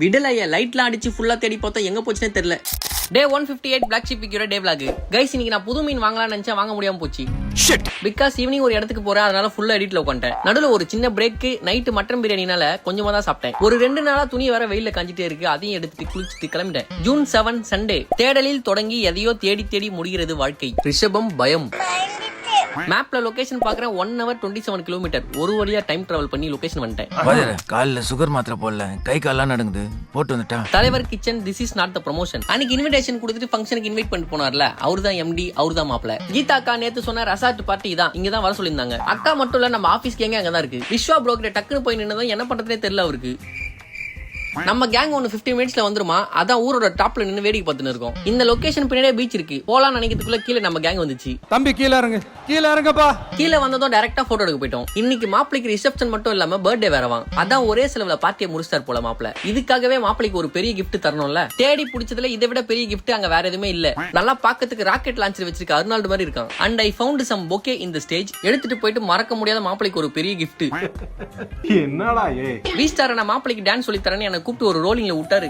விடலைய லைட்லாம் அடிச்சு ஃபுல்லா தேடி பார்த்தா எங்க போச்சுனே தெரியல. டே 158 Black Sheep Picure டே vlog. கைஸ் இன்னைக்கு நான் புது மீன் வாங்கலாம்னு நினைச்சா வாங்க முடியாம போச்சு. பிகாஸ் ஈவினிங் ஒரு இடத்துக்கு போறேன், அதனால ஃபுல்லா எடிட்ல உட்காந்துட்டேன். நடுவில் ஒரு சின்ன பிரேக். நைட்டு மட்டன் பிரியாணினால கொஞ்சமா தான் சாப்பிட்டேன். ஒரு 2 நாளா துணி வேற வெயில காஞ்சிட்டே இருக்கு, அதையும் எடுத்துட்டு குளிச்சுட்டு கிளம்பிட்டேன். June 7 Sunday. தேடலில் தொடங்கி எதையோ தேடி தேடி முடிகிறது வாழ்க்கை. ரிஷபம் பயம். மேப்ல லொகேஷன் பாக்குறேன் 1 hour 27 கிலோமீட்டர். ஒரு வழியா டைம் டிராவல் பண்ணி லொகேஷன் வந்துட்டேன். காலைல சுகர் மாத்திரை போடல, கை கால்லாம் நடக்குது, போட்டு வந்துட்டா. தலைவர் kitchen, this is not the promotion. அன்னைக்கு இன்விடேஷன் கொடுத்துட்டு ஃபங்க்ஷனுக்கு இன்வைட் பண்ணிட்டு போனார்ல, அவர்தான் எம்டி, அவர்தான் மாப்பிள. கீதா அக்கா நேத்து சொன்ன ரெசார்ட் பார்ட்டி தான் இங்க தான் வர சொல்லியிருந்தாங்க. அக்கா மட்டும் இல்ல, நம்ம ஆபீஸ் கேங்க அங்கதான் இருக்கு. விஸ்வா ப்ரோக்கர் டக்குன்னு போய் நின்னதும் என்ன பண்றதுனே தெரியல அவருக்கு. நம்ம கேங் 15 மினிட்ஸ்ல வந்துருமா, அதான் ஊரோட டாப்ல நின்னு வேடிக்கை பார்த்துன்னு இருக்கோம். இந்த லொகேஷன் பின்னாடியே பீச் இருக்கு. போலாம் நினைக்கிறதுக்குள்ள கீழே நம்ம கேங் வந்துச்சு. தம்பி கீழ இறங்கப்பா. கீழே வந்ததும் டைரக்டா போட்டோ எடுக்க போயிட்டோம். இன்னைக்கு மாப்பிளைக்கு ரிசப்ஷன் மட்டும் இல்லாம பர்த்டே வேறவான். அதான் ஒரே செலவுல பார்ட்டியை முடிச்சார் போல மாப்பிள. இதுக்காகவே மாப்பிளைக்கு ஒரு பெரிய கிஃப்ட் தரணும்ல. தேடி பிடிச்சதுல இதை விட பெரிய கிஃப்ட் அங்க வேற எதுவுமே இல்ல. நல்லா பாக்கிறதுக்கு ராக்கெட் லான்ச்சர் வச்சிருக்க அர்னால்டு மாதிரி இருக்கான். And I found some bouquet in the stage. எடுத்துட்டு போயிட்டு மறக்க முடியாத மாப்பிளைக்கு ஒரு பெரிய கிஃப்ட். என்னடா வி ஸ்டார் நான் மாப்பிளைக்கு டான்ஸ் சொல்லி தரேன்னு எனக்கு கூப்பிட்டு ஒரு ரோலிங்ல விட்டாரு.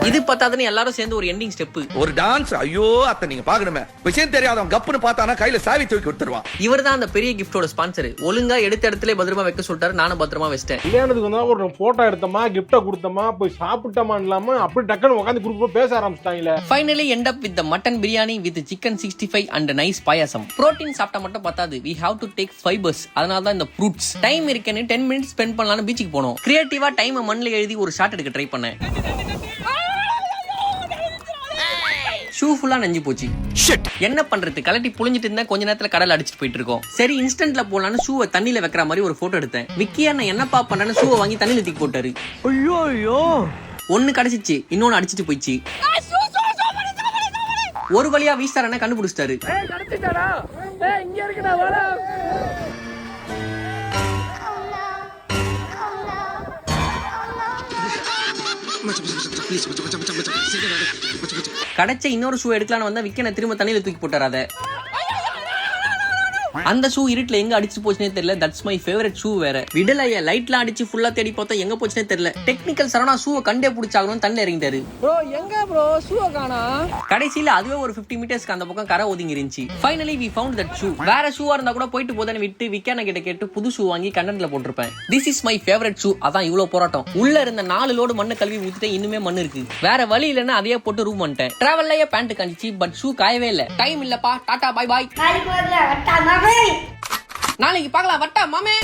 இது பத்தாதுன்னு எல்லாரும் சேர்ந்து ஒரு எண்டிங் ஸ்டெப். ஒரு டான்ஸ். ஐயோ அத்தை நீங்க பாக்கணுமே, விஷயம் தெரியாதவன் கப்புன்னு பார்த்தானா கையில சாவி தூக்கி கொடுத்துருவான். இவர் தான் அந்த பெரிய கிஃப்டோட ஸ்பான்சர். ஒழுங்கா எடுத்த இடத்துல பத்திரமா வைக்க சொல்லிட்டாரு. நானும் பத்திரமா வச்சிட்டேன். கல்யாணத்துக்கு வந்தா ஒரு போட்டோ எடுத்தமா, கிஃப்ட கொடுத்தமா, போய் சாப்பிட்டமா இல்லாம அப்படி டக்குன்னு உட்காந்து குரூப் பேச ஆரம்பிச்சிட்டாங்களே. Finally end up with the mutton biryani with chicken 65 and nice payasam. Protein சாப்பிட்டா மட்டும் பத்தாது, we have to take fibers. அதனால தான் இந்த ஃப்ரூட்ஸ். டைம் இருக்கேன்னு 10 மினிட்ஸ் ஸ்பெண்ட் பண்ணலாம்னு பீச்சுக்கு போனோம். கிரியேட்டிவா டைம் மண்ணில் எழுதி ஒரு ஷாட் எடுக்க ட்ரை பண்ணேன். ஷூ ஃபுல்லா நஞ்சு போச்சு. என்ன பண்றது, கலட்டி புளிஞ்சிட்டு இருந்தா கொஞ்ச நேரத்துல கடல் அடிச்சிட்டு போயிட்டு இருக்கோம். சரி இன்ஸ்டன்ட்ல போலான்னு ஷூவை தண்ணியில வைக்கிற மாதிரி ஒரு போட்டோ எடுத்தேன். விக்கியா நான் என்னப்பா பண்றேன்னு ஷூவை வாங்கி தண்ணியில தூக்கி போட்டாரு. ஐயோ ஒன்னு கிடைச்சிச்சு, இன்னொன்னு அடிச்சிட்டு போயிடுச்சு. ஒரு வழியா வீஸ்டார் கண்டுபிடிச்சிட்டாரு. கடைச்ச இன்னொரு ஷூ எடுக்கலான்னு வந்தா விக்கன திரும்ப தண்ணியில தூக்கி போட்டாரு. அந்த ஷூ இருட்டுல எங்க அடிச்சு போச்சுனே தெரியல. தட்ஸ் மை ஃபேவரட் ஷூ வேற. விடலைய லைட்லாம் அடிச்சு ஃபுல்லா தேடி பார்த்தா எங்க போச்சுனே தெரியல. டெக்னிக்கல் சரவணா ஷூவை கண்டே பிடிச்சாகணும்னு தண்ணி இறங்கிட்டாரு. ப்ரோ எங்க ப்ரோ ஷூவை காணா? கடைசியில அதுவே ஒரு 50 மீட்டர்ஸ்க்கு அந்த பக்கம் கரை ஒதுங்கி இருந்துச்சு. Finally we found that shoe. வேற ஷூவா இருந்தா கூட போயிட்டு போதேன்னு விட்டு விக்கன கிட்ட கேட்டு புது ஷூ வாங்கி கண்டென்ட்ல போட்டிருப்பேன். This is my favourite shoe. அதான் இவ்வளவு போராட்டம். உள்ள இருந்த 4 லோடு மண்ணு கழுவி ஊத்திட்டு இன்னுமே மண்ணு இருக்கு. வேற வழி இல்லைன்னா அதையே போட்டு ரூம் பண்ணிட்டேன். டிராவல்லயே பேண்ட் காஞ்சிச்சு, பட் ஷூ காயவே இல்ல. டைம் இல்லப்பா, டாடா பை பாய். நாளைக்கு பார்க்கலாம், வட்டா மாமே.